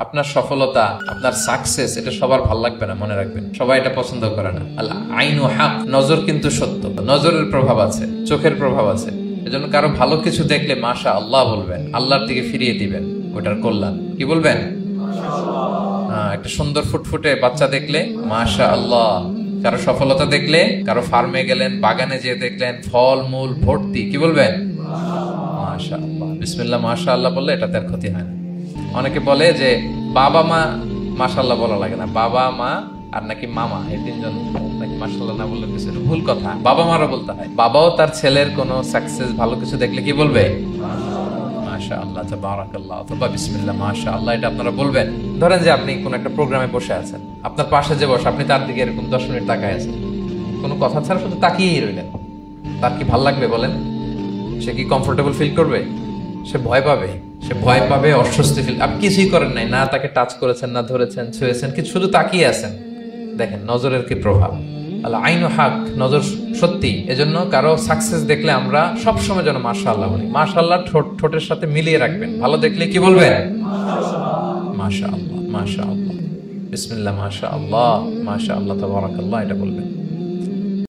আপনার সফলতা, আপনার সাকসেস, এটা সবার ভালো লাগবে না, মনে রাখবেন। সবাই এটা পছন্দ করে না। আল আইনু হক, নজর কিন্তু সত্য। নজরের প্রভাব আছে, চোখের প্রভাব আছে। এজন্য কারো ভালো কিছু দেখলে মাশা আল্লাহ বলবেন, আল্লাহর দিকে ফিরিয়ে দিবেন ওটার কল্যাণ। কি বলবেন? একটা সুন্দর ফুটফুটে বাচ্চা দেখলে মাশা আল্লাহ। কারো সফলতা দেখলে, কারো ফার্মে গেলেন, বাগানে যেয়ে দেখলেন ফল মূল ভর্তি, কি বলবেন? মাশা আল্লাহ। বিসমিল্লাহ মাশা আল্লাহ বললে এটাতে আর ক্ষতি হয় না। অনেকে বলে যে বাবা মা মাশাআল্লাহ বলা লাগে না, বাবা মা আর নাকি মামা, এই তিনজন নাকি মাশাআল্লাহ না বললে কিছু ভুল কথা। বাবা মারও বলতে হয়। বাবাও তার ছেলের কোনো সাকসেস ভালো কিছু দেখলে কি বলবে? মাশাআল্লাহ, তাবারাকাল্লাহ, অথবা বিসমিল্লাহ মাশাআল্লাহ, এটা আপনারা বলবেন। ধরেন যে আপনি কোন একটা প্রোগ্রামে বসে আছেন, আপনার পাশে যে বসে, আপনি তার দিকে এরকম 10 মিনিট তাকায় আছেন, কোনো কথা ছাড়া শুধু তাকিয়েই রইলেন। তার কি ভাল লাগবে বলেন? সে কি কমফোর্টেবল ফিল করবে? সে ভয় পাবে, সে ভয় পাবে, অস্বস্তি ফিল। আপনি কিছুই করেন নাই, না তাকে টাচ করেছেন, না ধরেছেন, ছুঁয়েছেন, কিন্তু শুধু তাকিয়ে আছেন। দেখেন নজরের কি প্রভাব। আল্লাহ আইনু হক, নজর সত্যি। এজন্য কারো সাকসেস দেখলে আমরা সবসময় যেন মাশাআল্লাহ বলি। মাশাআল্লাহ ঠোঁটের সাথে মিলিয়ে রাখবেন। ভালো দেখলে কি বলবেন? মাশাআল্লাহ, মাশাআল্লাহ, বিসমিল্লাহ মাশাআল্লাহ, মাশাআল্লাহ, তাবারাকাল্লাহ, এটা বলবেন।